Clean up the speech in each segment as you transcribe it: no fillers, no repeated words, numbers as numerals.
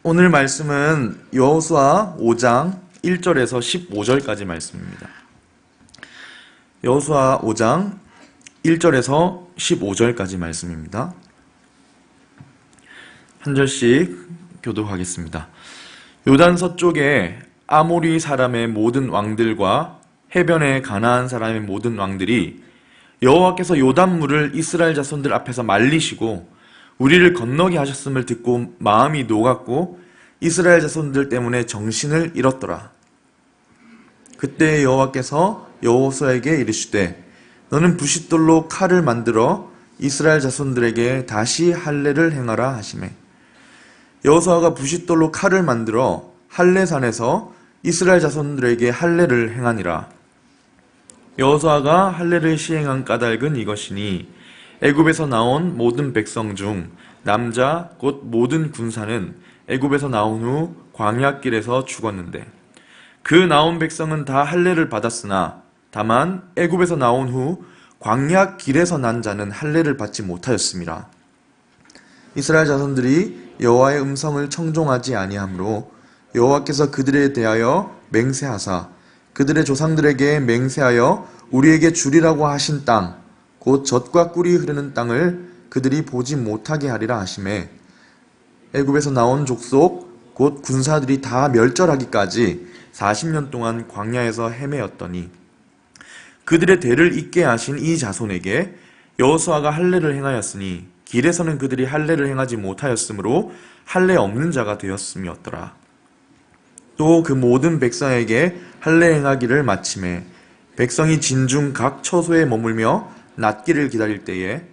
오늘 말씀은 여호수아 5장 1절에서 15절까지 말씀입니다. 여호수아 5장 1절에서 15절까지 말씀입니다. 한 절씩 교독하겠습니다. 요단 서쪽에 아모리 사람의 모든 왕들과 해변의 가나안 사람의 모든 왕들이 여호와께서 요단물을 이스라엘 자손들 앞에서 말리시고 우리를 건너게 하셨음을 듣고 마음이 녹았고 이스라엘 자손들 때문에 정신을 잃었더라. 그때 여호와께서 여호수아에게 이르시되 너는 부싯돌로 칼을 만들어 이스라엘 자손들에게 다시 할례를 행하라 하시매 여호수아가 부싯돌로 칼을 만들어 할례산에서 이스라엘 자손들에게 할례를 행하니라. 여호수아가 할례를 시행한 까닭은 이것이니 애굽에서 나온 모든 백성 중 남자 곧 모든 군사는 애굽에서 나온 후 광야길에서 죽었는데 그 나온 백성은 다 할례를 받았으나 다만 애굽에서 나온 후 광야길에서 난 자는 할례를 받지 못하였습니다. 이스라엘 자손들이 여호와의 음성을 청종하지 아니하므로 여호와께서 그들에 대하여 맹세하사 그들의 조상들에게 맹세하여 우리에게 주리라고 하신 땅 곧 젖과 꿀이 흐르는 땅을 그들이 보지 못하게 하리라 하시매 애굽에서 나온 족속 곧 군사들이 다 멸절하기까지 40년 동안 광야에서 헤매었더니 그들의 대를 잇게 하신 이 자손에게 여호수아가 할례를 행하였으니 길에서는 그들이 할례를 행하지 못하였으므로 할례 없는 자가 되었음이었더라. 또 그 모든 백성에게 할례 행하기를 마치매 백성이 진중 각 처소에 머물며 낫기를 기다릴 때에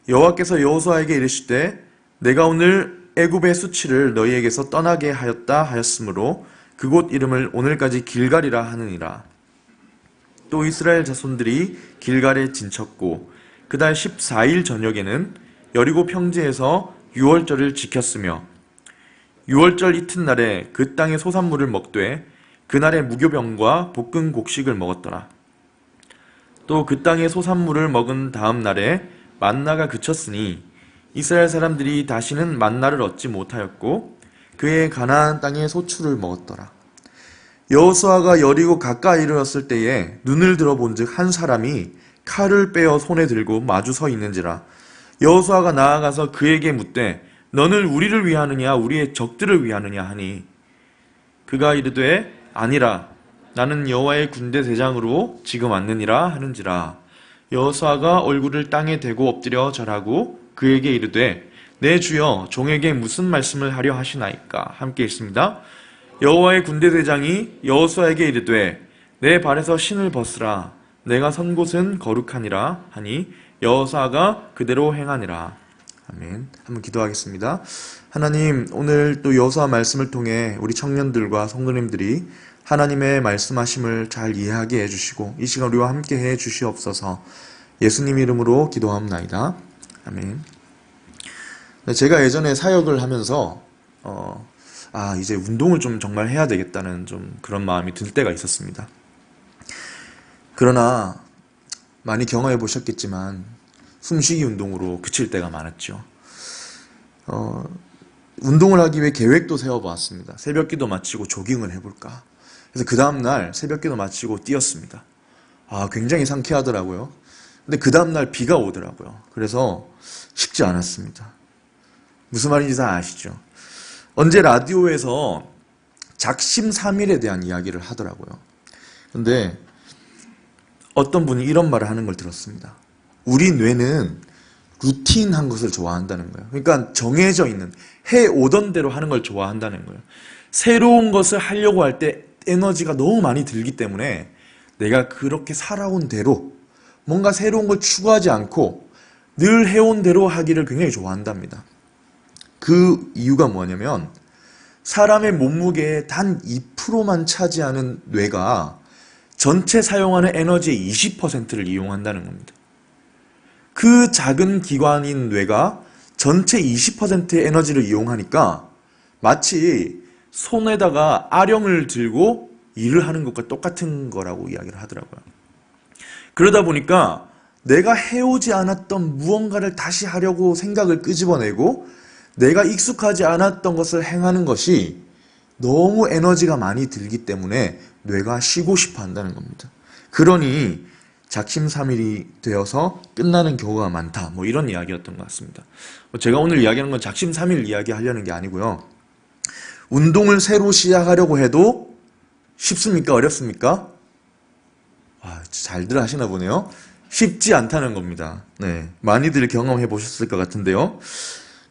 여호와께서 여호수아에게 이르시되 내가 오늘 애굽의 수치를 너희에게서 떠나게 하였다 하였으므로 그곳 이름을 오늘까지 길갈이라 하느니라. 또 이스라엘 자손들이 길갈에 진쳤고 그달 14일 저녁에는 여리고 평지에서 유월절을 지켰으며 유월절 이튿날에 그 땅의 소산물을 먹되 그날에 무교병과 볶은 곡식을 먹었더라. 또 그 땅의 소산물을 먹은 다음 날에 만나가 그쳤으니 이스라엘 사람들이 다시는 만나를 얻지 못하였고 그의 가나안 땅의 소출을 먹었더라. 여호수아가 여리고 가까이 이르렀을 때에 눈을 들어본즉 한 사람이 칼을 빼어 손에 들고 마주 서 있는지라. 여호수아가 나아가서 그에게 묻되 너는 우리를 위하느냐 우리의 적들을 위하느냐 하니 그가 이르되 아니라 나는 여호와의 군대 대장으로 지금 왔느니라 하는지라. 여호수아가 얼굴을 땅에 대고 엎드려 절하고 그에게 이르되 내 주여 종에게 무슨 말씀을 하려 하시나이까. 함께 읽습니다. 여호와의 군대 대장이 여호수아에게 이르되 내 발에서 신을 벗으라 내가 선 곳은 거룩하니라 하니 여호수아가 그대로 행하니라. 아멘. 한번 기도하겠습니다. 하나님, 오늘 또 여호수아 말씀을 통해 우리 청년들과 성도님들이 하나님의 말씀하심을 잘 이해하게 해주시고 이 시간 우리와 함께 해주시옵소서. 예수님 이름으로 기도합나이다. 아멘. 제가 예전에 사역을 하면서 이제 운동을 좀 정말 해야 되겠다는 좀 그런 마음이 들 때가 있었습니다. 그러나 많이 경험해 보셨겠지만 숨쉬기 운동으로 그칠 때가 많았죠. 운동을 하기 위해 계획도 세워보았습니다. 새벽기도 마치고 조깅을 해볼까. 그래서 그 다음날 새벽기도 마치고 뛰었습니다. 굉장히 상쾌하더라고요. 근데 그 다음날 비가 오더라고요. 그래서 쉽지 않았습니다. 무슨 말인지 다 아시죠? 언제 라디오에서 작심삼일에 대한 이야기를 하더라고요. 근데 어떤 분이 이런 말을 하는 걸 들었습니다. 우리 뇌는 루틴한 것을 좋아한다는 거예요. 그러니까 정해져 있는, 해오던 대로 하는 걸 좋아한다는 거예요. 새로운 것을 하려고 할 때 에너지가 너무 많이 들기 때문에 내가 그렇게 살아온 대로 뭔가 새로운 걸 추구하지 않고 늘 해온 대로 하기를 굉장히 좋아한답니다. 그 이유가 뭐냐면 사람의 몸무게의 단 2%만 차지하는 뇌가 전체 사용하는 에너지의 20%를 이용한다는 겁니다. 그 작은 기관인 뇌가 전체 20%의 에너지를 이용하니까 마치 손에다가 아령을 들고 일을 하는 것과 똑같은 거라고 이야기를 하더라고요. 그러다 보니까 내가 해오지 않았던 무언가를 다시 하려고 생각을 끄집어내고 내가 익숙하지 않았던 것을 행하는 것이 너무 에너지가 많이 들기 때문에 뇌가 쉬고 싶어 한다는 겁니다. 그러니 작심삼일이 되어서 끝나는 경우가 많다. 뭐 이런 이야기였던 것 같습니다. 제가 오늘 이야기하는 건 작심삼일 이야기 하려는 게 아니고요. 운동을 새로 시작하려고 해도 쉽습니까? 어렵습니까? 잘들 하시나 보네요. 쉽지 않다는 겁니다. 네, 많이들 경험해 보셨을 것 같은데요.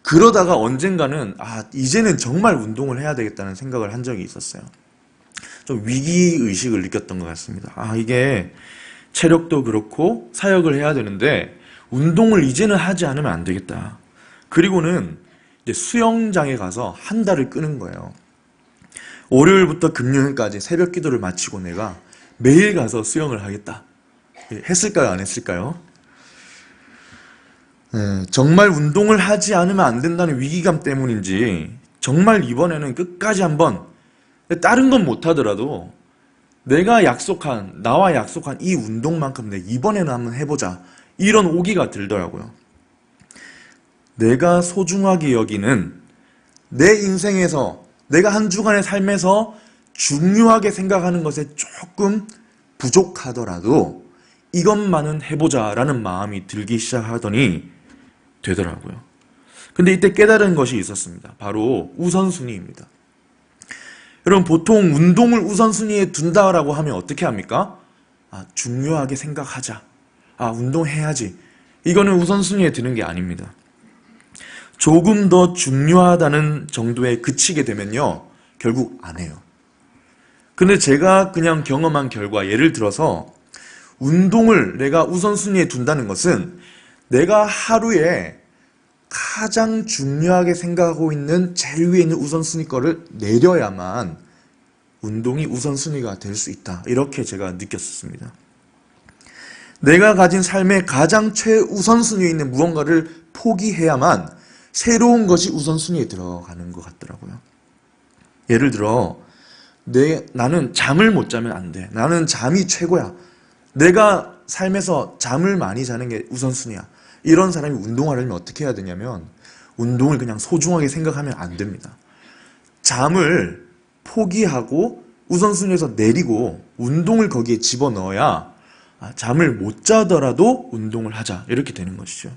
그러다가 언젠가는 이제는 정말 운동을 해야 되겠다는 생각을 한 적이 있었어요. 좀 위기의식을 느꼈던 것 같습니다. 이게 체력도 그렇고 사역을 해야 되는데 운동을 이제는 하지 않으면 안 되겠다. 그리고는 이제 수영장에 가서 한 달을 끄는 거예요. 월요일부터 금요일까지 새벽 기도를 마치고 내가 매일 가서 수영을 하겠다. 했을까요? 안 했을까요? 네, 정말 운동을 하지 않으면 안 된다는 위기감 때문인지 정말 이번에는 끝까지 한번, 다른 건 못하더라도 나와 약속한 이 운동만큼 내 이번에는 한번 해보자. 이런 오기가 들더라고요. 내가 소중하게 여기는 내 인생에서, 내가 한 주간의 삶에서 중요하게 생각하는 것에 조금 부족하더라도 이것만은 해보자라는 마음이 들기 시작하더니 되더라고요. 근데 이때 깨달은 것이 있었습니다. 바로 우선순위입니다. 여러분, 보통 운동을 우선순위에 둔다라고 하면 어떻게 합니까? 중요하게 생각하자. 운동해야지. 이거는 우선순위에 드는 게 아닙니다. 조금 더 중요하다는 정도에 그치게 되면요, 결국 안 해요. 근데 제가 그냥 경험한 결과, 예를 들어서 운동을 내가 우선순위에 둔다는 것은 내가 하루에 가장 중요하게 생각하고 있는 제일 위에 있는 우선순위 거를 내려야만 운동이 우선순위가 될 수 있다. 이렇게 제가 느꼈습니다. 내가 가진 삶의 가장 최우선순위에 있는 무언가를 포기해야만 새로운 것이 우선순위에 들어가는 것 같더라고요. 예를 들어 나는 잠을 못 자면 안 돼. 나는 잠이 최고야. 내가 삶에서 잠을 많이 자는 게 우선순위야. 이런 사람이 운동하려면 어떻게 해야 되냐면 운동을 그냥 소중하게 생각하면 안 됩니다. 잠을 포기하고 우선순위에서 내리고 운동을 거기에 집어넣어야 잠을 못 자더라도 운동을 하자. 이렇게 되는 것이죠.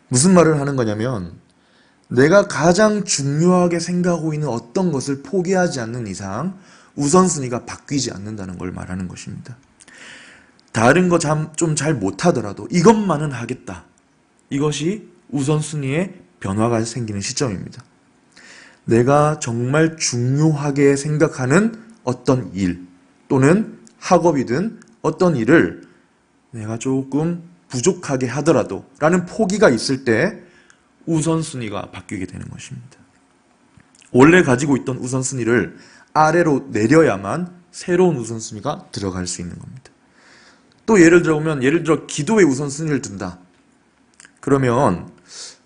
무슨 말을 하는 거냐면 내가 가장 중요하게 생각하고 있는 어떤 것을 포기하지 않는 이상 우선순위가 바뀌지 않는다는 걸 말하는 것입니다. 다른 거 좀 잘 못하더라도 이것만은 하겠다. 이것이 우선순위의 변화가 생기는 시점입니다. 내가 정말 중요하게 생각하는 어떤 일 또는 학업이든 어떤 일을 내가 조금 부족하게 하더라도 라는 포기가 있을 때 우선순위가 바뀌게 되는 것입니다. 원래 가지고 있던 우선순위를 아래로 내려야만 새로운 우선순위가 들어갈 수 있는 겁니다. 또 예를 들어 기도의 우선순위를 둔다. 그러면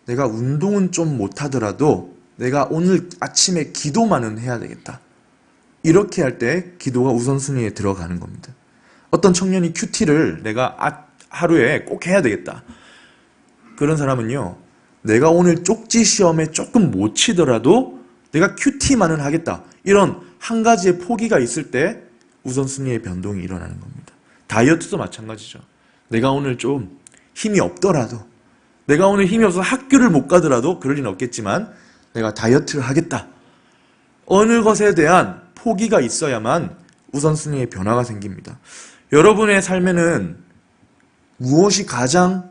내가 운동은 좀 못하더라도 내가 오늘 아침에 기도만은 해야 되겠다. 이렇게 할 때 기도가 우선순위에 들어가는 겁니다. 어떤 청년이 큐티를 내가 하루에 꼭 해야 되겠다. 그런 사람은요, 내가 오늘 쪽지 시험에 조금 못 치더라도 내가 큐티만은 하겠다. 이런 한 가지의 포기가 있을 때 우선순위의 변동이 일어나는 겁니다. 다이어트도 마찬가지죠. 내가 오늘 좀 힘이 없더라도, 내가 오늘 힘이 없어서 학교를 못 가더라도, 그럴 리는 없겠지만 내가 다이어트를 하겠다. 어느 것에 대한 포기가 있어야만 우선순위의 변화가 생깁니다. 여러분의 삶에는 무엇이 가장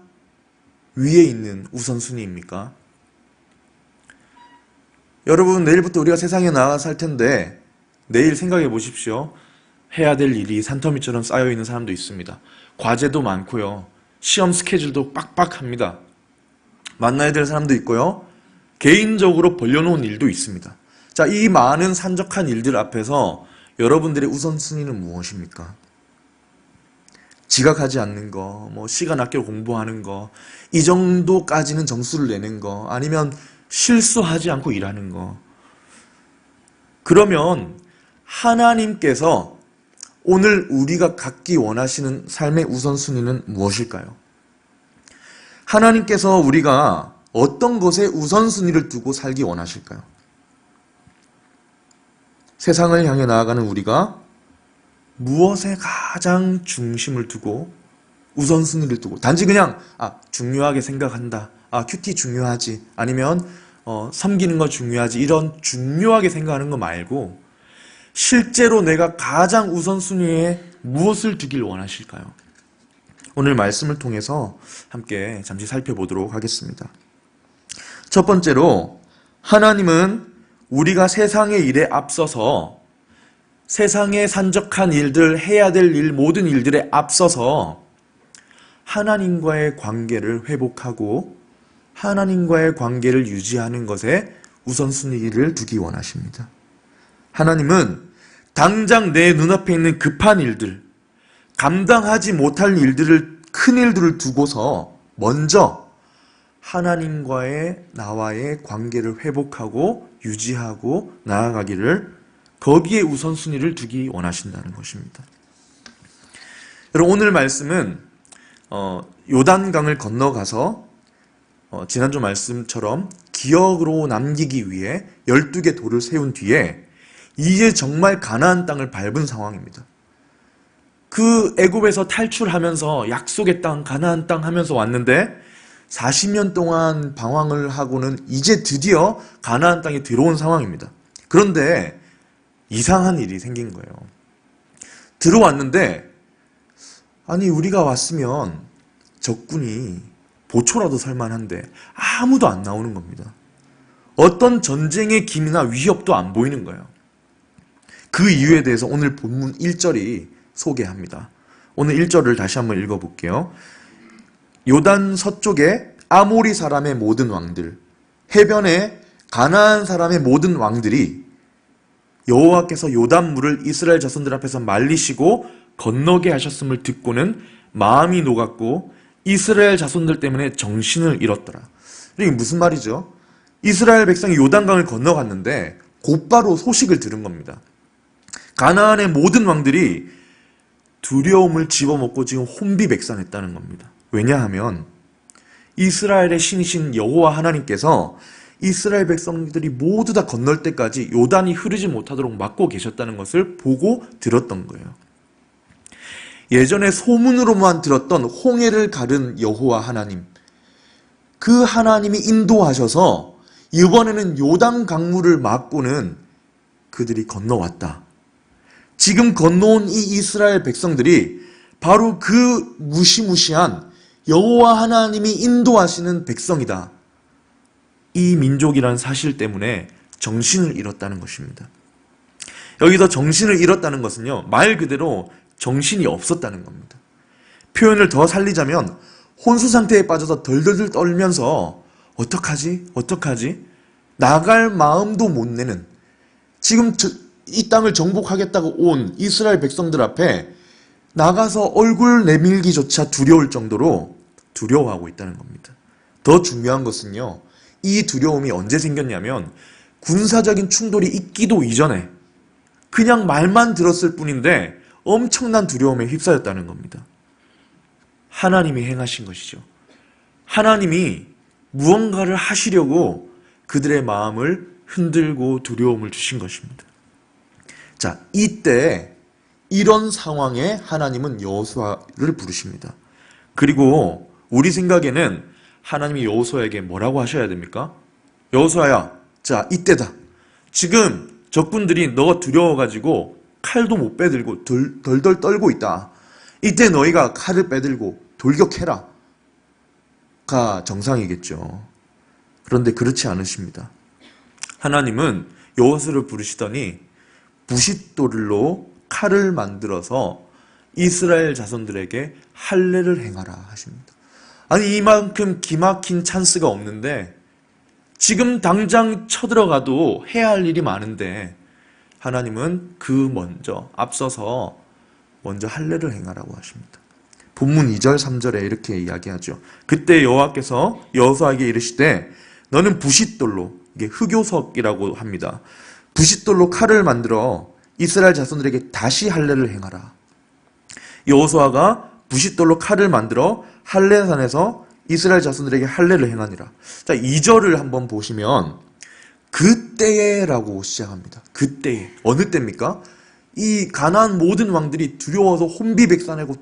위에 있는 우선순위입니까? 여러분, 내일부터 우리가 세상에 나가 살 텐데 내일 생각해 보십시오. 해야 될 일이 산더미처럼 쌓여있는 사람도 있습니다. 과제도 많고요. 시험 스케줄도 빡빡합니다. 만나야 될 사람도 있고요. 개인적으로 벌려놓은 일도 있습니다. 자, 이 많은 산적한 일들 앞에서 여러분들의 우선순위는 무엇입니까? 지각하지 않는 거, 시간 아껴 공부하는 거, 이 정도까지는 점수를 내는 거, 아니면 실수하지 않고 일하는 거. 그러면 하나님께서 오늘 우리가 갖기 원하시는 삶의 우선순위는 무엇일까요? 하나님께서 우리가 어떤 것에 우선순위를 두고 살기 원하실까요? 세상을 향해 나아가는 우리가 무엇에 가장 중심을 두고 우선순위를 두고 단지 그냥 중요하게 생각한다. 큐티 중요하지. 아니면 섬기는 거 중요하지. 이런 중요하게 생각하는 거 말고 실제로 내가 가장 우선순위에 무엇을 두길 원하실까요? 오늘 말씀을 통해서 함께 잠시 살펴보도록 하겠습니다. 첫 번째로 하나님은 우리가 세상의 일에 앞서서 세상에 산적한 일들, 해야 될 일, 모든 일들에 앞서서 하나님과의 관계를 회복하고 하나님과의 관계를 유지하는 것에 우선순위를 두기 원하십니다. 하나님은 당장 내 눈앞에 있는 급한 일들, 감당하지 못할 일들을, 큰 일들을 두고서 먼저 하나님과의 나와의 관계를 회복하고 유지하고 나아가기를 거기에 우선순위를 두기 원하신다는 것입니다. 여러분 오늘 말씀은 요단강을 건너가서 지난주 말씀처럼 기억으로 남기기 위해 12개 돌을 세운 뒤에 이제 정말 가나안 땅을 밟은 상황입니다. 그 애굽에서 탈출하면서 약속의 땅, 가나안 땅 하면서 왔는데 40년 동안 방황을 하고는 이제 드디어 가나안 땅에 들어온 상황입니다. 그런데 이상한 일이 생긴 거예요. 들어왔는데 우리가 왔으면 적군이 보초라도 설만한데 아무도 안 나오는 겁니다. 어떤 전쟁의 기미나 위협도 안 보이는 거예요. 그 이유에 대해서 오늘 본문 1절이 소개합니다. 오늘 1절을 다시 한번 읽어볼게요. 요단 서쪽에 아모리 사람의 모든 왕들, 해변에 가나안 사람의 모든 왕들이 여호와께서 요단물을 이스라엘 자손들 앞에서 말리시고 건너게 하셨음을 듣고는 마음이 녹았고 이스라엘 자손들 때문에 정신을 잃었더라. 이게 무슨 말이죠? 이스라엘 백성이 요단강을 건너갔는데 곧바로 소식을 들은 겁니다. 가나안의 모든 왕들이 두려움을 집어먹고 지금 혼비백산했다는 겁니다. 왜냐하면 이스라엘의 신이신 여호와 하나님께서 이스라엘 백성들이 모두 다 건널 때까지 요단이 흐르지 못하도록 막고 계셨다는 것을 보고 들었던 거예요. 예전에 소문으로만 들었던 홍해를 가른 여호와 하나님, 그 하나님이 인도하셔서 이번에는 요단 강물을 막고는 그들이 건너왔다. 지금 건너온 이 이스라엘 백성들이 바로 그 무시무시한 여호와 하나님이 인도하시는 백성이다. 이 민족이란 사실 때문에 정신을 잃었다는 것입니다. 여기서 정신을 잃었다는 것은요, 말 그대로 정신이 없었다는 겁니다. 표현을 더 살리자면 혼수 상태에 빠져서 덜덜덜 떨면서 어떡하지? 나갈 마음도 못 내는, 지금 이 땅을 정복하겠다고 온 이스라엘 백성들 앞에 나가서 얼굴 내밀기조차 두려울 정도로 두려워하고 있다는 겁니다. 더 중요한 것은요, 이 두려움이 언제 생겼냐면 군사적인 충돌이 있기도 이전에 그냥 말만 들었을 뿐인데 엄청난 두려움에 휩싸였다는 겁니다. 하나님이 행하신 것이죠. 하나님이 무언가를 하시려고 그들의 마음을 흔들고 두려움을 주신 것입니다. 자, 이때 이런 상황에 하나님은 여호수아를 부르십니다. 그리고 우리 생각에는 하나님이 여호수아에게 뭐라고 하셔야 됩니까? 여호수아야, 자, 이때다. 지금 적군들이 너가 두려워가지고 칼도 못 빼들고 덜덜 떨고 있다. 이때 너희가 칼을 빼들고 돌격해라. 가 정상이겠죠. 그런데 그렇지 않으십니다. 하나님은 여호수아를 부르시더니 부싯돌로 칼을 만들어서 이스라엘 자손들에게 할례를 행하라 하십니다. 아니, 이만큼 기막힌 찬스가 없는데 지금 당장 쳐들어가도 해야 할 일이 많은데 하나님은 앞서서 먼저 할례를 행하라고 하십니다. 본문 2절 3절에 이렇게 이야기하죠. 그때 여호와께서 여호수아에게 이르시되 너는 부싯돌로, 이게 흑요석이라고 합니다. 부싯돌로 칼을 만들어 이스라엘 자손들에게 다시 할례를 행하라. 여호수아가 부싯돌로 칼을 만들어 할례산에서 이스라엘 자손들에게 할례를 행하니라. 자, 2절을 한번 보시면 그때에라고 시작합니다. 그때에. 어느 때입니까? 이 가나안 모든 왕들이 두려워서 혼비백산하고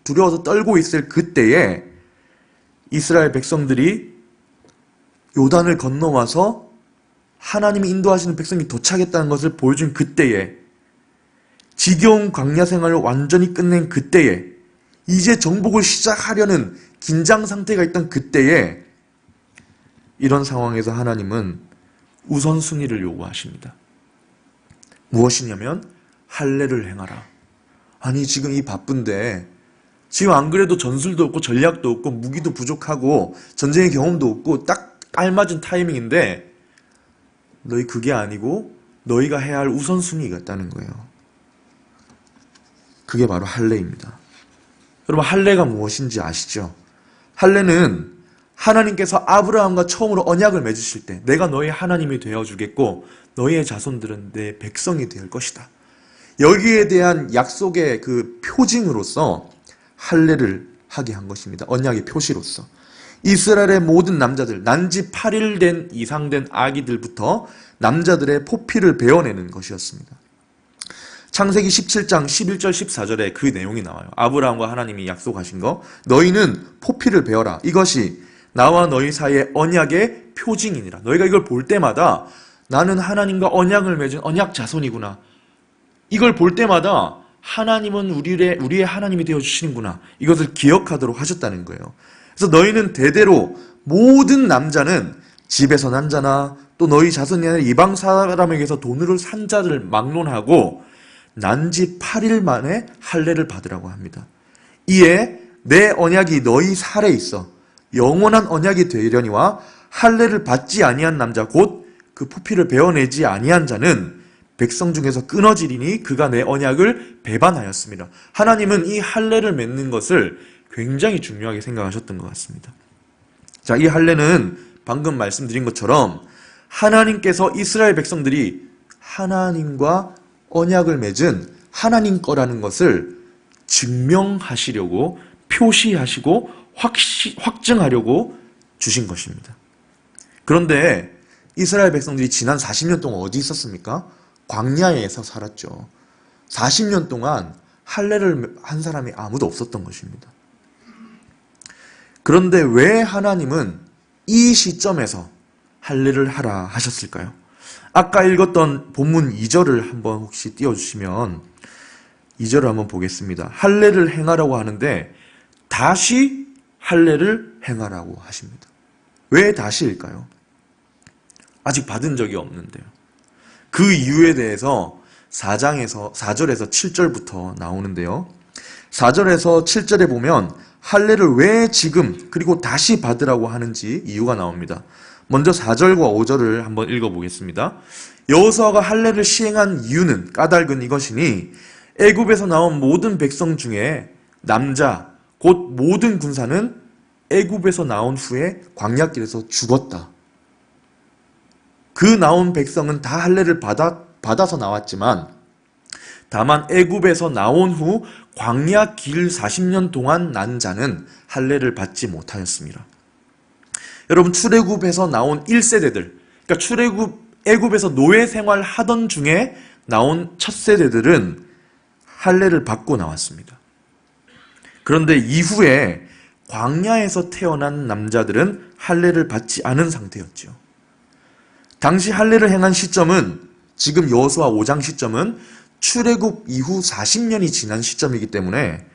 두려워서 떨고 있을 그때에 이스라엘 백성들이 요단을 건너와서 하나님이 인도하시는 백성이 도착했다는 것을 보여준 그때에, 지겨운 광야 생활을 완전히 끝낸 그때에, 이제 정복을 시작하려는 긴장 상태가 있던 그때에, 이런 상황에서 하나님은 우선순위를 요구하십니다. 무엇이냐면 할례를 행하라. 아니 지금 이 바쁜데, 지금 안 그래도 전술도 없고 전략도 없고 무기도 부족하고 전쟁의 경험도 없고 딱 알맞은 타이밍인데 너희 그게 아니고 너희가 해야 할 우선순위가 있다는 거예요. 그게 바로 할례입니다. 여러분, 할례가 무엇인지 아시죠? 할례는 하나님께서 아브라함과 처음으로 언약을 맺으실 때 내가 너희 하나님이 되어주겠고 너희의 자손들은 내 백성이 될 것이다. 여기에 대한 약속의 그 표징으로서 할례를 하게 한 것입니다. 언약의 표시로서. 이스라엘의 모든 남자들, 난지 8일 된 이상 된 아기들부터 남자들의 포피를 베어내는 것이었습니다. 창세기 17장 11절 14절에 그 내용이 나와요. 아브라함과 하나님이 약속하신 거, 너희는 포피를 베어라. 이것이 나와 너희 사이의 언약의 표징이니라. 너희가 이걸 볼 때마다 나는 하나님과 언약을 맺은 언약 자손이구나. 이걸 볼 때마다 하나님은 우리의 하나님이 되어주시는구나. 이것을 기억하도록 하셨다는 거예요. 그래서 너희는 대대로 모든 남자는 집에서 난 자나 또 너희 자손이 아니라 이방 사람에게서 돈으로 산 자를 막론하고 난지 8일 만에 할례를 받으라고 합니다. 이에 내 언약이 너희 살에 있어 영원한 언약이 되려니와 할례를 받지 아니한 남자 곧 그 포피를 베어내지 아니한 자는 백성 중에서 끊어지리니 그가 내 언약을 배반하였습니다. 하나님은 이 할례를 맺는 것을 굉장히 중요하게 생각하셨던 것 같습니다. 자, 이 할례는 방금 말씀드린 것처럼 하나님께서 이스라엘 백성들이 하나님과 언약을 맺은 하나님 거라는 것을 증명하시려고 표시하시고 확증하려고 주신 것입니다. 그런데 이스라엘 백성들이 지난 40년 동안 어디 있었습니까? 광야에서 살았죠. 40년 동안 할례를 한 사람이 아무도 없었던 것입니다. 그런데 왜 하나님은 이 시점에서 할례를 하라 하셨을까요? 아까 읽었던 본문 2절을 한번 혹시 띄워주시면 2절을 한번 보겠습니다. 할례를 행하라고 하는데 다시 할례를 행하라고 하십니다. 왜 다시일까요? 아직 받은 적이 없는데요. 그 이유에 대해서 4절에서 7절부터 나오는데요. 4절에서 7절에 보면 할례를 왜 지금 그리고 다시 받으라고 하는지 이유가 나옵니다. 먼저 4절과 5절을 한번 읽어보겠습니다. 여호수아가 할례를 시행한 이유는 까닭은 이것이니 애굽에서 나온 모든 백성 중에 남자 곧 모든 군사는 애굽에서 나온 후에 광야길에서 죽었다. 그 나온 백성은 다 할례를 받아서 나왔지만 다만 애굽에서 나온 후 광야 길 40년 동안 난 자는 할례를 받지 못하였습니다. 여러분, 출애굽에서 나온 1세대들, 그러니까 애굽에서 노예 생활 하던 중에 나온 첫 세대들은 할례를 받고 나왔습니다. 그런데 이후에 광야에서 태어난 남자들은 할례를 받지 않은 상태였죠. 당시 할례를 행한 시점은 지금 여호수아 5장 시점은 출애굽 이후 40년이 지난 시점이기 때문에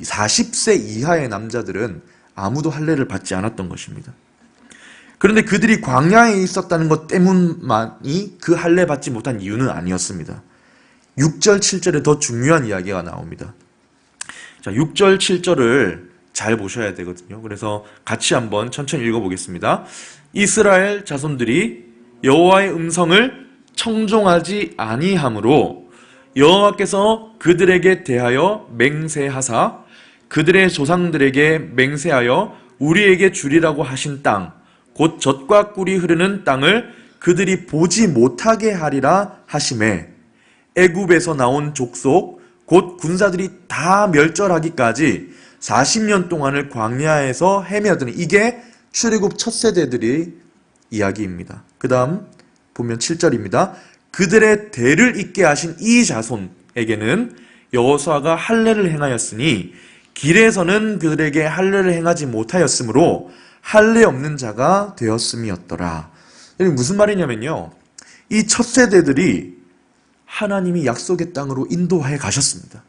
40세 이하의 남자들은 아무도 할례를 받지 않았던 것입니다. 그런데 그들이 광야에 있었다는 것 때문만이 그 할례 받지 못한 이유는 아니었습니다. 6절, 7절에 더 중요한 이야기가 나옵니다. 자, 6절, 7절을 잘 보셔야 되거든요. 그래서 같이 한번 천천히 읽어보겠습니다. 이스라엘 자손들이 여호와의 음성을 청종하지 아니하므로 여호와께서 그들에게 대하여 맹세하사 그들의 조상들에게 맹세하여 우리에게 주리라고 하신 땅 곧 젖과 꿀이 흐르는 땅을 그들이 보지 못하게 하리라 하시매 애굽에서 나온 족속 곧 군사들이 다 멸절하기까지 40년 동안을 광야에서 헤매었더니 이게 출애굽 첫 세대들의 이야기입니다. 그 다음 보면 7절입니다. 그들의 대를 잇게 하신 이 자손에게는 여호수아가 할례를 행하였으니 길에서는 그들에게 할례를 행하지 못하였으므로 할례 없는 자가 되었음이었더라. 여기 무슨 말이냐면요, 이 첫 세대들이 하나님이 약속의 땅으로 인도하여 가셨습니다.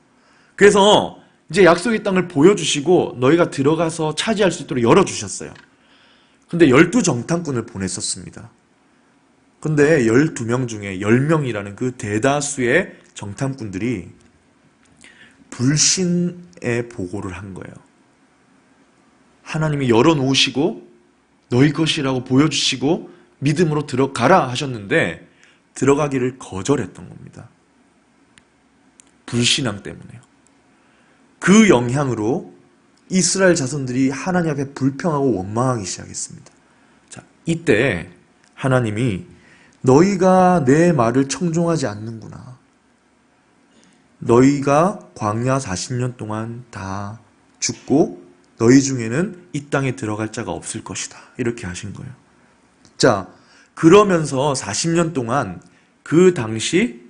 그래서 이제 약속의 땅을 보여주시고 너희가 들어가서 차지할 수 있도록 열어주셨어요. 근데 12정탐꾼을 보냈었습니다. 근데 12명 중에 10명이라는 그 대다수의 정탐꾼들이 불신의 보고를 한 거예요. 하나님이 열어놓으시고 너희 것이라고 보여주시고 믿음으로 들어가라 하셨는데 들어가기를 거절했던 겁니다. 불신앙 때문에요. 그 영향으로 이스라엘 자손들이 하나님 앞에 불평하고 원망하기 시작했습니다. 자, 이때 하나님이 너희가 내 말을 청종하지 않는구나. 너희가 광야 40년 동안 다 죽고 너희 중에는 이 땅에 들어갈 자가 없을 것이다. 이렇게 하신 거예요. 자, 그러면서 40년 동안 그 당시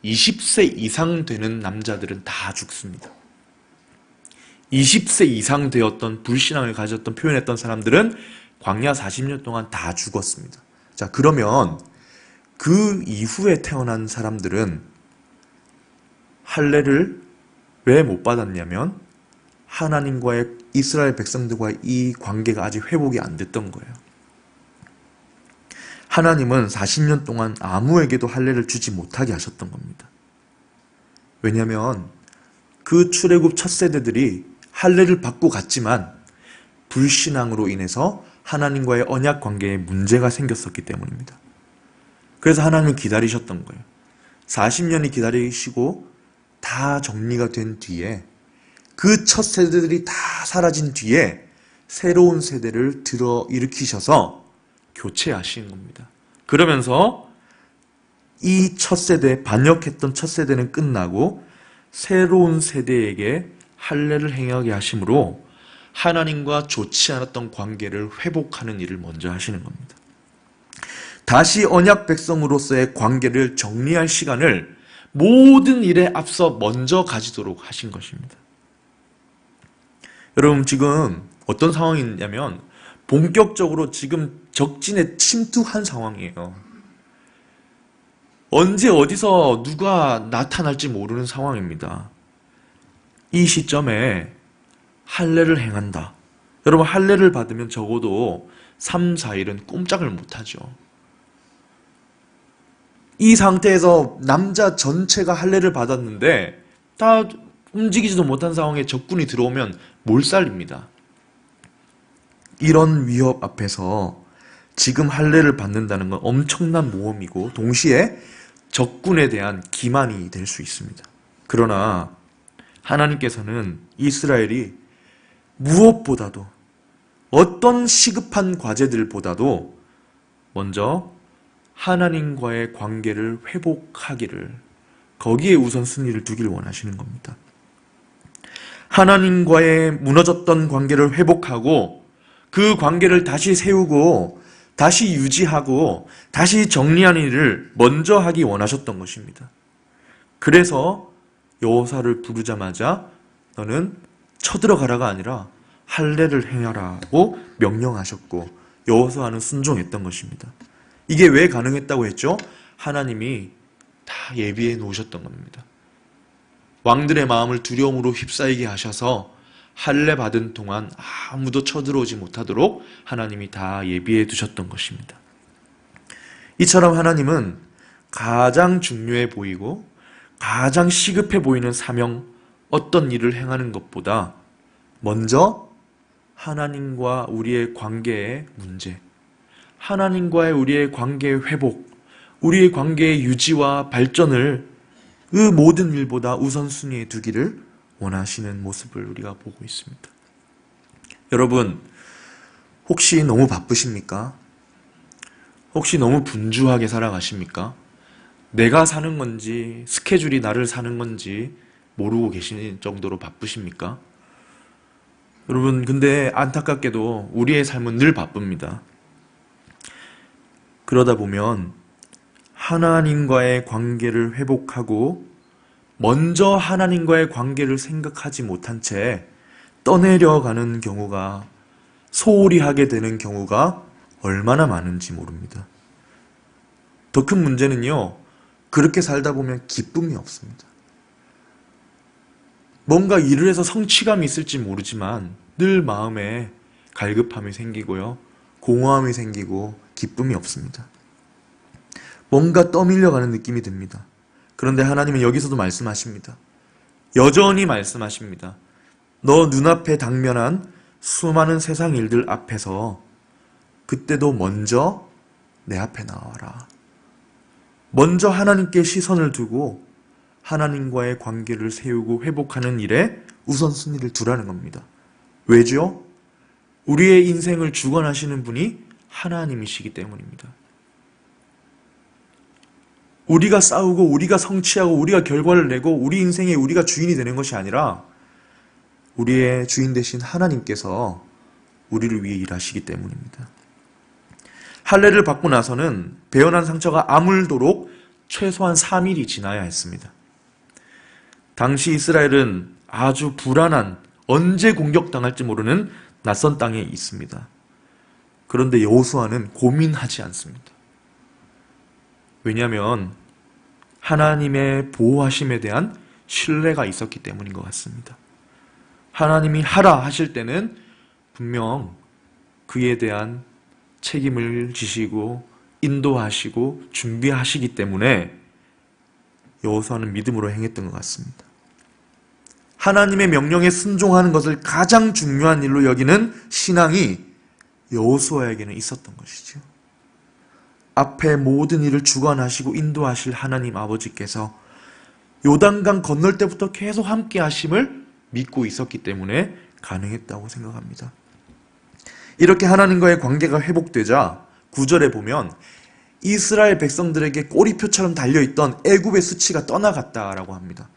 20세 이상 되는 남자들은 다 죽습니다. 20세 이상 되었던 불신앙을 가졌던 표현했던 사람들은 광야 40년 동안 다 죽었습니다. 자, 그러면 그 이후에 태어난 사람들은 할례를 왜 못 받았냐면 하나님과의 이스라엘 백성들과의 이 관계가 아직 회복이 안 됐던 거예요. 하나님은 40년 동안 아무에게도 할례를 주지 못하게 하셨던 겁니다. 왜냐하면 그 출애굽 첫 세대들이 할례를 받고 갔지만 불신앙으로 인해서 하나님과의 언약 관계에 문제가 생겼었기 때문입니다. 그래서 하나님은 기다리셨던 거예요. 40년이 기다리시고 다 정리가 된 뒤에 그 첫 세대들이 다 사라진 뒤에 새로운 세대를 들어 일으키셔서 교체하신 겁니다. 그러면서 이 첫 세대, 반역했던 첫 세대는 끝나고 새로운 세대에게 할례를 행하게 하심으로 하나님과 좋지 않았던 관계를 회복하는 일을 먼저 하시는 겁니다. 다시 언약 백성으로서의 관계를 정리할 시간을 모든 일에 앞서 먼저 가지도록 하신 것입니다. 여러분, 지금 어떤 상황이냐면 본격적으로 지금 적진에 침투한 상황이에요. 언제 어디서 누가 나타날지 모르는 상황입니다. 이 시점에 할례를 행한다. 여러분, 할례를 받으면 적어도 3, 4일은 꼼짝을 못하죠. 이 상태에서 남자 전체가 할례를 받았는데 다 움직이지도 못한 상황에 적군이 들어오면 몰살입니다. 이런 위협 앞에서 지금 할례를 받는다는 건 엄청난 모험이고 동시에 적군에 대한 기만이 될 수 있습니다. 그러나 하나님께서는 이스라엘이 무엇보다도 어떤 시급한 과제들보다도 먼저 하나님과의 관계를 회복하기를, 거기에 우선순위를 두기를 원하시는 겁니다. 하나님과의 무너졌던 관계를 회복하고 그 관계를 다시 세우고 다시 유지하고 다시 정리하는 일을 먼저 하기 원하셨던 것입니다. 그래서 여호사를 부르자마자 너는 쳐들어가라가 아니라 할례를 행하라고 명령하셨고 여호사는 순종했던 것입니다. 이게 왜 가능했다고 했죠? 하나님이 다 예비해 놓으셨던 겁니다. 왕들의 마음을 두려움으로 휩싸이게 하셔서 할례 받은 동안 아무도 쳐들어오지 못하도록 하나님이 다 예비해 두셨던 것입니다. 이처럼 하나님은 가장 중요해 보이고 가장 시급해 보이는 사명, 어떤 일을 행하는 것보다 먼저 하나님과 우리의 관계의 문제, 하나님과의 우리의 관계의 회복, 우리의 관계의 유지와 발전을 그 모든 일보다 우선순위에 두기를 원하시는 모습을 우리가 보고 있습니다. 여러분, 혹시 너무 바쁘십니까? 혹시 너무 분주하게 살아가십니까? 내가 사는 건지 스케줄이 나를 사는 건지 모르고 계시는 정도로 바쁘십니까? 여러분, 근데 안타깝게도 우리의 삶은 늘 바쁩니다. 그러다 보면 하나님과의 관계를 회복하고 먼저 하나님과의 관계를 생각하지 못한 채 떠내려가는 경우가, 소홀히 하게 되는 경우가 얼마나 많은지 모릅니다. 더 큰 문제는요, 그렇게 살다 보면 기쁨이 없습니다. 뭔가 일을 해서 성취감이 있을지 모르지만 늘 마음에 갈급함이 생기고요, 공허함이 생기고 기쁨이 없습니다. 뭔가 떠밀려가는 느낌이 듭니다. 그런데 하나님은 여기서도 말씀하십니다. 여전히 말씀하십니다. 너 눈앞에 당면한 수많은 세상 일들 앞에서 그때도 먼저 내 앞에 나와라. 먼저 하나님께 시선을 두고 하나님과의 관계를 세우고 회복하는 일에 우선순위를 두라는 겁니다. 왜죠? 우리의 인생을 주관하시는 분이 하나님이시기 때문입니다. 우리가 싸우고 우리가 성취하고 우리가 결과를 내고 우리 인생에 우리가 주인이 되는 것이 아니라 우리의 주인 되신 하나님께서 우리를 위해 일하시기 때문입니다. 할례를 받고 나서는 배어난 상처가 아물도록 최소한 3일이 지나야 했습니다. 당시 이스라엘은 아주 불안한, 언제 공격당할지 모르는 낯선 땅에 있습니다. 그런데 여호수아는 고민하지 않습니다. 왜냐하면 하나님의 보호하심에 대한 신뢰가 있었기 때문인 것 같습니다. 하나님이 하라 하실 때는 분명 그에 대한 책임을 지시고 인도하시고 준비하시기 때문에 여호수아는 믿음으로 행했던 것 같습니다. 하나님의 명령에 순종하는 것을 가장 중요한 일로 여기는 신앙이 여호수아에게는 있었던 것이죠. 앞에 모든 일을 주관하시고 인도하실 하나님 아버지께서 요단강 건널 때부터 계속 함께 하심을 믿고 있었기 때문에 가능했다고 생각합니다. 이렇게 하나님과의 관계가 회복되자 9절에 보면 이스라엘 백성들에게 꼬리표처럼 달려있던 애굽의 수치가 떠나갔다라고 합니다.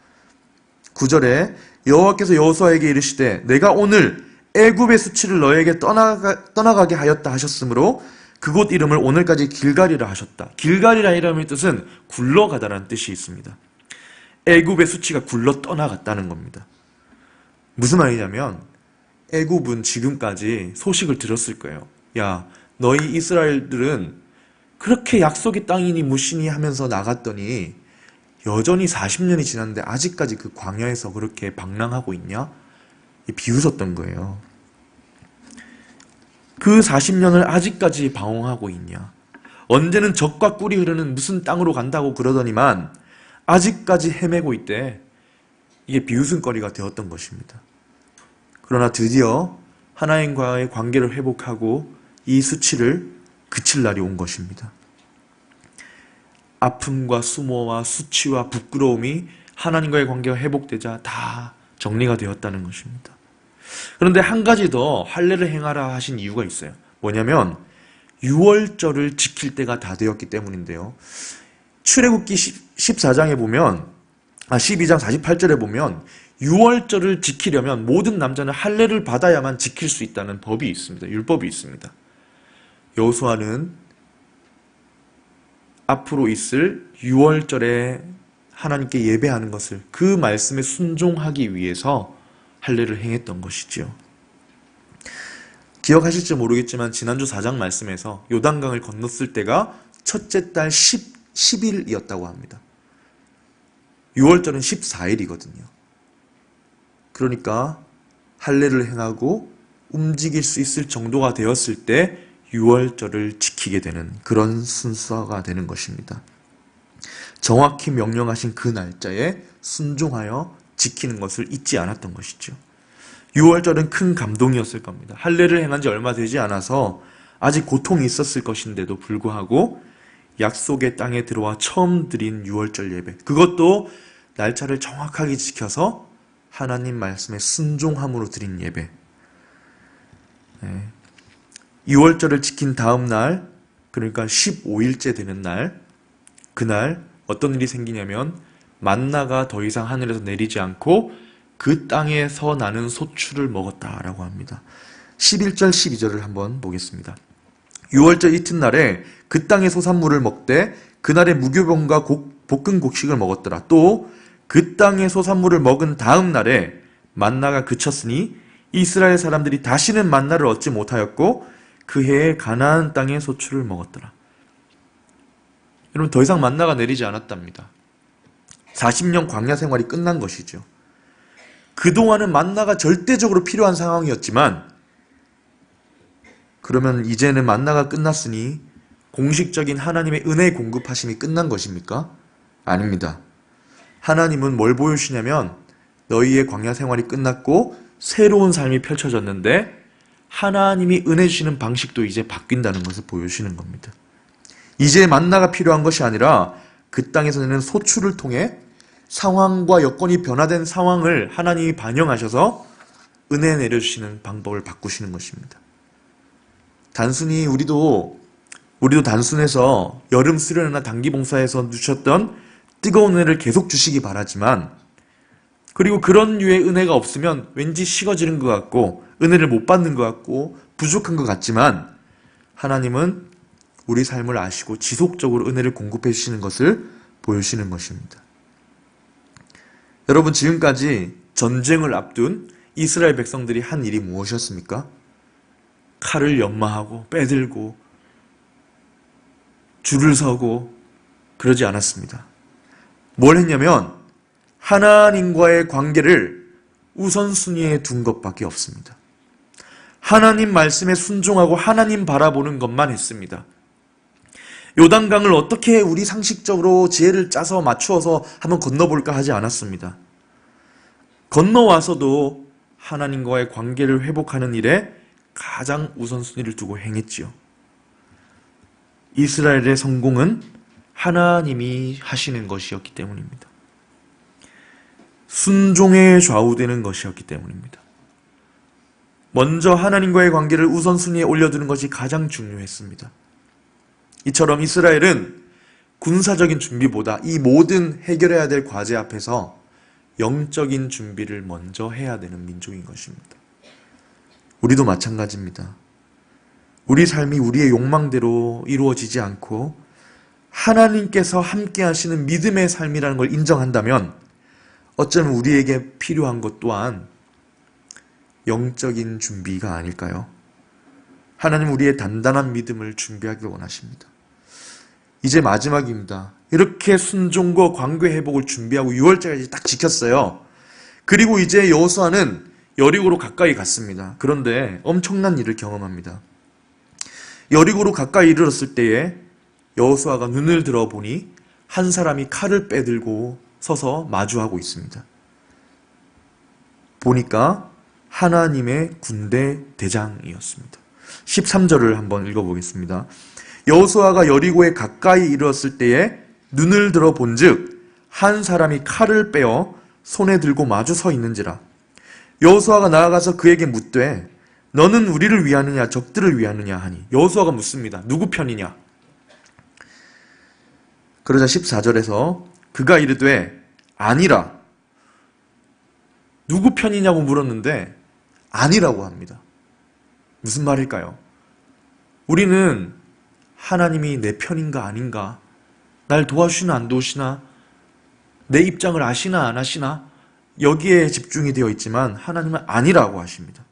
9절에 여호와께서 여호수아에게 이르시되 내가 오늘 애굽의 수치를 너에게 떠나가게 하였다 하셨으므로 그곳 이름을 오늘까지 길갈이라 하셨다. 길갈이라 이름의 뜻은 굴러가다라는 뜻이 있습니다. 애굽의 수치가 굴러 떠나갔다는 겁니다. 무슨 말이냐면 애굽은 지금까지 소식을 들었을 거예요. 야, 너희 이스라엘들은 그렇게 약속의 땅이니 무시니 하면서 나갔더니 여전히 40년이 지났는데 아직까지 그 광야에서 그렇게 방랑하고 있냐? 비웃었던 거예요. 그 40년을 아직까지 방황하고 있냐? 언제는 젖과 꿀이 흐르는 무슨 땅으로 간다고 그러더니만 아직까지 헤매고 있대. 이게 비웃음거리가 되었던 것입니다. 그러나 드디어 하나님과의 관계를 회복하고 이 수치를 그칠 날이 온 것입니다. 아픔과 수모와 수치와 부끄러움이 하나님과의 관계가 회복되자 다 정리가 되었다는 것입니다. 그런데 한 가지 더 할례를 행하라 하신 이유가 있어요. 뭐냐면 유월절을 지킬 때가 다 되었기 때문인데요. 출애굽기 14장에 보면 12장 48절에 보면 유월절을 지키려면 모든 남자는 할례를 받아야만 지킬 수 있다는 법이 있습니다. 율법이 있습니다. 여호수아는 앞으로 있을 유월절에 하나님께 예배하는 것을 그 말씀에 순종하기 위해서 할례를 행했던 것이지요. 기억하실지 모르겠지만 지난주 4장 말씀에서 요단강을 건넜을 때가 첫째 달 10일이었다고 합니다. 6월절은 14일이거든요. 그러니까 할례를 행하고 움직일 수 있을 정도가 되었을 때 6월절을 지키게 되는 그런 순서가 되는 것입니다. 정확히 명령하신 그 날짜에 순종하여 지키는 것을 잊지 않았던 것이죠. 6월절은 큰 감동이었을 겁니다. 할례를 행한 지 얼마 되지 않아서 아직 고통이 있었을 것인데도 불구하고 약속의 땅에 들어와 처음 드린 6월절 예배, 그것도 날짜를 정확하게 지켜서 하나님 말씀에 순종함으로 드린 예배. 6월절을 지킨 다음 날, 그러니까 15일째 되는 날, 그날 어떤 일이 생기냐면 만나가 더 이상 하늘에서 내리지 않고 그 땅에서 나는 소출을 먹었다라고 합니다. 11절 12절을 한번 보겠습니다. 6월절 이튿날에 그 땅의 소산물을 먹되 그날에 무교병과 볶은 곡식을 먹었더라. 또 그 땅의 소산물을 먹은 다음 날에 만나가 그쳤으니 이스라엘 사람들이 다시는 만나를 얻지 못하였고 그 해에 가나안 땅의 소출을 먹었더라. 여러분, 더 이상 만나가 내리지 않았답니다. 40년 광야 생활이 끝난 것이죠. 그동안은 만나가 절대적으로 필요한 상황이었지만, 그러면 이제는 만나가 끝났으니 공식적인 하나님의 은혜 공급하심이 끝난 것입니까? 아닙니다. 하나님은 뭘 보여주시냐면 너희의 광야 생활이 끝났고 새로운 삶이 펼쳐졌는데 하나님이 은혜 주시는 방식도 이제 바뀐다는 것을 보여주시는 겁니다. 이제 만나가 필요한 것이 아니라 그 땅에서는 소출을 통해 상황과 여건이 변화된 상황을 하나님이 반영하셔서 은혜 내려주시는 방법을 바꾸시는 것입니다. 단순히 우리도 단순해서 여름 수련회나 단기 봉사에서 주셨던 뜨거운 은혜를 계속 주시기 바라지만, 그리고 그런 류의 은혜가 없으면 왠지 식어지는 것 같고 은혜를 못 받는 것 같고 부족한 것 같지만, 하나님은 우리 삶을 아시고 지속적으로 은혜를 공급해 주시는 것을 보여주시는 것입니다. 여러분, 지금까지 전쟁을 앞둔 이스라엘 백성들이 한 일이 무엇이었습니까? 칼을 연마하고 빼들고 줄을 서고 그러지 않았습니다. 뭘 했냐면 하나님과의 관계를 우선순위에 둔 것밖에 없습니다. 하나님 말씀에 순종하고 하나님 바라보는 것만 했습니다. 요단강을 어떻게 우리 상식적으로 지혜를 짜서 맞추어서 한번 건너볼까 하지 않았습니다. 건너와서도 하나님과의 관계를 회복하는 일에 가장 우선순위를 두고 행했지요. 이스라엘의 성공은 하나님이 하시는 것이었기 때문입니다. 순종에 좌우되는 것이었기 때문입니다. 먼저 하나님과의 관계를 우선순위에 올려두는 것이 가장 중요했습니다. 이처럼 이스라엘은 군사적인 준비보다 이 모든 해결해야 될 과제 앞에서 영적인 준비를 먼저 해야 되는 민족인 것입니다. 우리도 마찬가지입니다. 우리 삶이 우리의 욕망대로 이루어지지 않고 하나님께서 함께 하시는 믿음의 삶이라는 걸 인정한다면 어쩌면 우리에게 필요한 것 또한 영적인 준비가 아닐까요? 하나님 우리의 단단한 믿음을 준비하길 원하십니다. 이제 마지막입니다. 이렇게 순종과 관계 회복을 준비하고 6월절까지 딱 지켰어요. 그리고 이제 여호수아는 여리고로 가까이 갔습니다. 그런데 엄청난 일을 경험합니다. 여리고로 가까이 이르렀을 때에 여호수아가 눈을 들어보니 한 사람이 칼을 빼들고 서서 마주하고 있습니다. 보니까 하나님의 군대 대장이었습니다. 13절을 한번 읽어보겠습니다. 여호수아가 여리고에 가까이 이르렀을 때에 눈을 들어 본즉 한 사람이 칼을 빼어 손에 들고 마주 서 있는지라. 여호수아가 나아가서 그에게 묻되 너는 우리를 위하느냐 적들을 위하느냐 하니. 여호수아가 묻습니다. 누구 편이냐? 그러자 14절에서 그가 이르되 아니라. 누구 편이냐고 물었는데 아니라고 합니다. 무슨 말일까요? 우리는 하나님이 내 편인가 아닌가, 날 도와주시나 안 도우시나, 내 입장을 아시나 안 아시나, 여기에 집중이 되어 있지만 하나님은 아니라고 하십니다.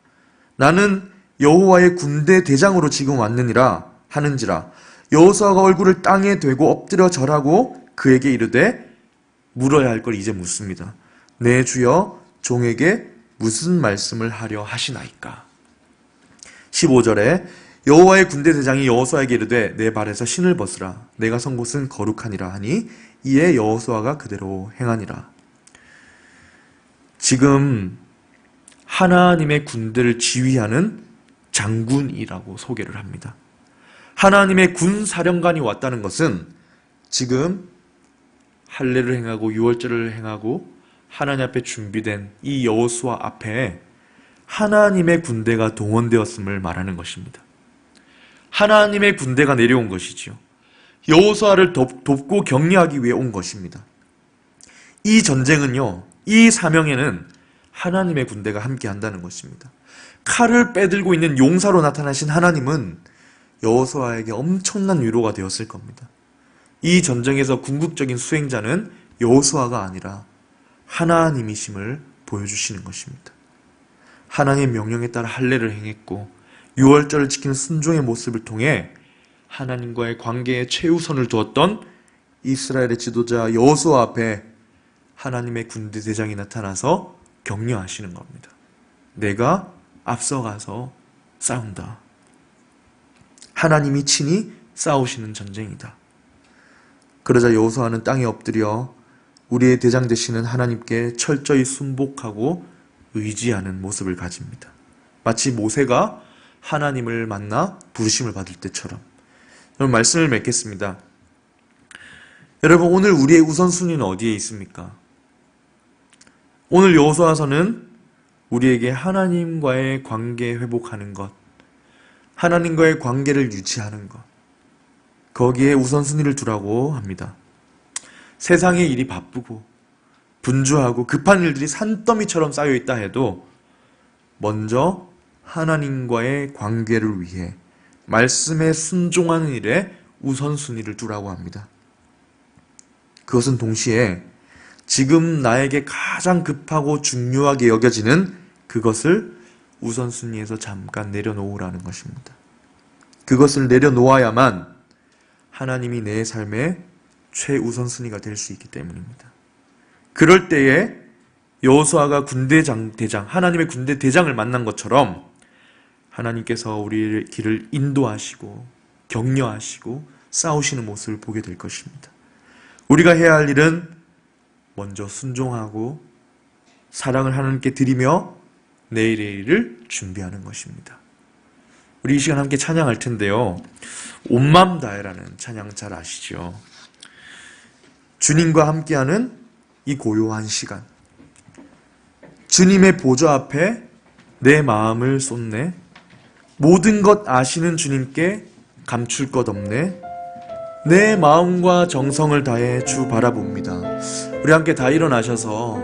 나는 여호와의 군대 대장으로 지금 왔느니라 하는지라. 여호수아가 얼굴을 땅에 대고 엎드려 절하고 그에게 이르되 물어야 할 걸 이제 묻습니다. 내 주여 종에게 무슨 말씀을 하려 하시나이까. 15절에 여호와의 군대 대장이 여호수아에게 이르되 내 발에서 신을 벗으라. 내가 선 곳은 거룩하니라 하니 이에 여호수아가 그대로 행하니라. 지금 하나님의 군대를 지휘하는 장군이라고 소개를 합니다. 하나님의 군 사령관이 왔다는 것은 지금 할례를 행하고 유월절을 행하고 하나님 앞에 준비된 이 여호수아 앞에 하나님의 군대가 동원되었음을 말하는 것입니다. 하나님의 군대가 내려온 것이지요. 여호수아를 돕고 격려하기 위해 온 것입니다. 이 전쟁은요, 이 사명에는 하나님의 군대가 함께 한다는 것입니다. 칼을 빼들고 있는 용사로 나타나신 하나님은 여호수아에게 엄청난 위로가 되었을 겁니다. 이 전쟁에서 궁극적인 수행자는 여호수아가 아니라 하나님이심을 보여주시는 것입니다. 하나님의 명령에 따라 할례를 행했고 유월절을 지키는 순종의 모습을 통해 하나님과의 관계에 최우선을 두었던 이스라엘의 지도자 여호수아 앞에 하나님의 군대 대장이 나타나서 격려하시는 겁니다. 내가 앞서가서 싸운다. 하나님이 친히 싸우시는 전쟁이다. 그러자 여호수아는 땅에 엎드려 우리의 대장 되시는 하나님께 철저히 순복하고 의지하는 모습을 가집니다. 마치 모세가 하나님을 만나 부르심을 받을 때처럼. 여러분, 말씀을 맺겠습니다. 여러분, 오늘 우리의 우선순위는 어디에 있습니까? 오늘 여호수아서는 우리에게 하나님과의 관계 회복하는 것, 하나님과의 관계를 유지하는 것, 거기에 우선순위를 두라고 합니다. 세상의 일이 바쁘고 분주하고 급한 일들이 산더미처럼 쌓여있다 해도 먼저 하나님과의 관계를 위해 말씀에 순종하는 일에 우선순위를 두라고 합니다. 그것은 동시에 지금 나에게 가장 급하고 중요하게 여겨지는 그것을 우선순위에서 잠깐 내려놓으라는 것입니다. 그것을 내려놓아야만 하나님이 내 삶의 최우선순위가 될 수 있기 때문입니다. 그럴 때에 여호수아가 대장, 하나님의 군대 대장을 만난 것처럼 하나님께서 우리의 길을 인도하시고 격려하시고 싸우시는 모습을 보게 될 것입니다. 우리가 해야 할 일은 먼저 순종하고 사랑을 하나님께 드리며 내일의 일을 준비하는 것입니다. 우리 이 시간 함께 찬양할 텐데요. 온 맘 다해라는 찬양 잘 아시죠? 주님과 함께하는 이 고요한 시간, 주님의 보좌 앞에 내 마음을 쏟네. 모든 것 아시는 주님께 감출 것 없네. 내 마음과 정성을 다해 주 바라봅니다. 우리 함께 다 일어나셔서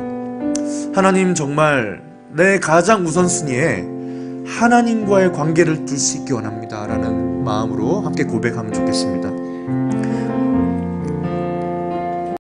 하나님, 정말 내 가장 우선순위에 하나님과의 관계를 둘 수 있기 원합니다 라는 마음으로 함께 고백하면 좋겠습니다.